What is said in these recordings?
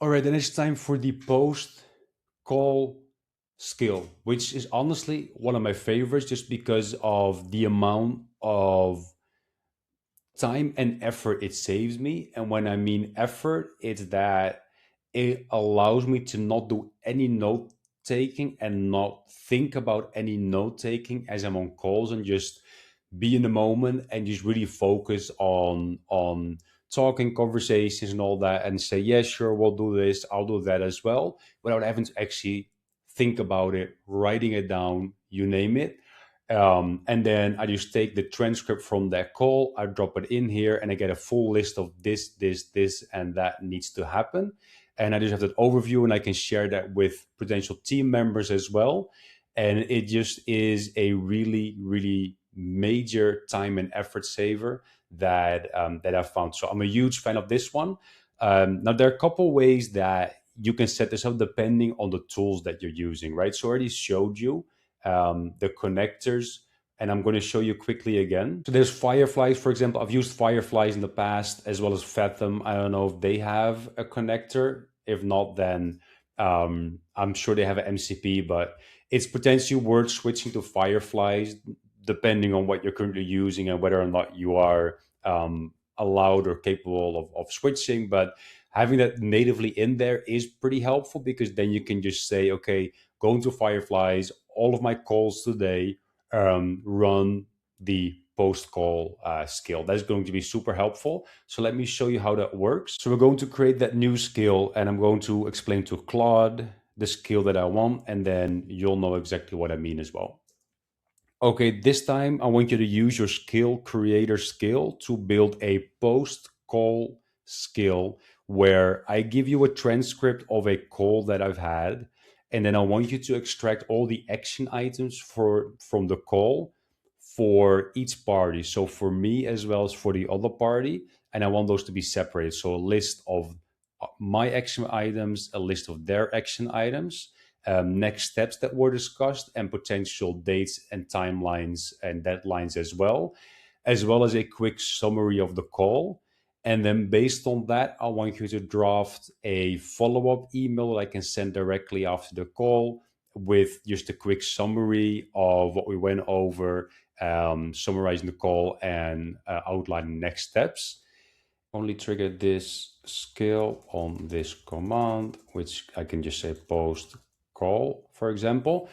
All right, then it's time for the post call skill, which is honestly one of my favorites just because of the amount of time and effort it saves me. And when I mean effort, it's that it allows me to not do any note taking and not think about any note taking as I'm on calls and just be in the moment and just really focus on talking conversations and all that and say, yeah, sure, we'll do this, I'll do that as well, without having to actually think about it, writing it down, you name it. And then I just take the transcript from that call, I drop it in here, and I get a full list of this, and that needs to happen. And I just have that overview, and I can share that with potential team members as well. And it just is a really, really major time and effort saver that I've found. So I'm a huge fan of this one. Now there are a couple ways that you can set this up depending on the tools that you're using, right? So I already showed you the connectors, and I'm going to show you quickly again. So there's Fireflies, for example. I've used Fireflies in the past as well as Fathom. I don't know if they have a connector. If not, then I'm sure they have an MCP, but it's potentially worth switching to Fireflies depending on what you're currently using and whether or not you are allowed or capable of switching. But having that natively in there is pretty helpful because then you can just say, okay, go into Fireflies, all of my calls today, run the post call skill. That's going to be super helpful. So let me show you how that works. So we're going to create that new skill, and I'm going to explain to Claude the skill that I want, and then you'll know exactly what I mean as well. Okay, this time I want you to use your skill creator skill to build a post call skill where I give you a transcript of a call that I've had, and then I want you to extract all the action items from the call for each party. So for me as well as for the other party, and I want those to be separated. So a list of my action items, a list of their action items, next steps that were discussed, and potential dates and timelines and deadlines as well as a quick summary of the call. And then based on that, I want you to draft a follow-up email that I can send directly after the call with just a quick summary of what we went over, summarizing the call and outlining next steps. Only trigger this skill on this command, which I can just say post call, for example.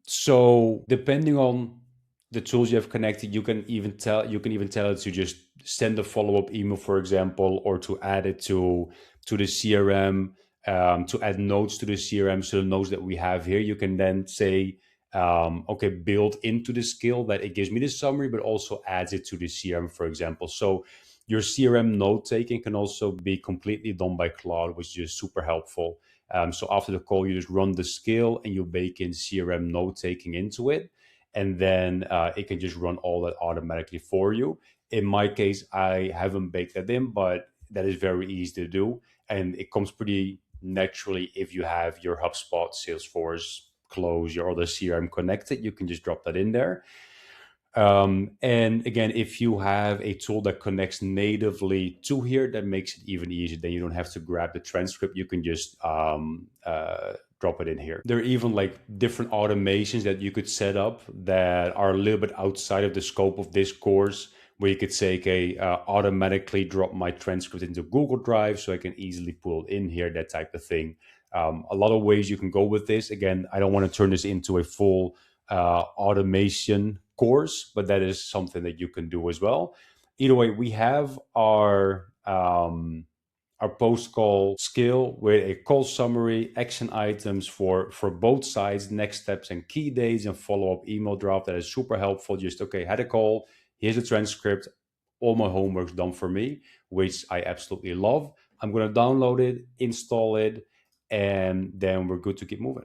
So depending on the tools you have connected, you can even tell it to just send a follow-up email, for example, or to add it to the CRM, to add notes to the CRM. So the notes that we have here, you can then say, okay, build into the skill that it gives me the summary, but also adds it to the CRM, for example. So your CRM note taking can also be completely done by Claude, which is super helpful. So after the call, you just run the skill and you bake in CRM note taking into it. And then it can just run all that automatically for you. In my case, I haven't baked that in, but that is very easy to do. And it comes pretty naturally if you have your HubSpot, Salesforce, Close, your other CRM connected. You can just drop that in there. And again, if you have a tool that connects natively to here, that makes it even easier. Then you don't have to grab the transcript. You can just drop it in here. There are even like different automations that you could set up that are a little bit outside of the scope of this course, where you could say, okay, automatically drop my transcript into Google Drive so I can easily pull it in here, that type of thing. A lot of ways you can go with this. Again, I don't want to turn this into a full automation course, but that is something that you can do as well. Either way, we have our post call skill with a call summary, action items for both sides, next steps and key dates, and follow up email draft. That is super helpful. Just okay, had a call, here's a transcript, all my homework's done for me, which I absolutely love. I'm going to download it, install it, and then we're good to keep moving.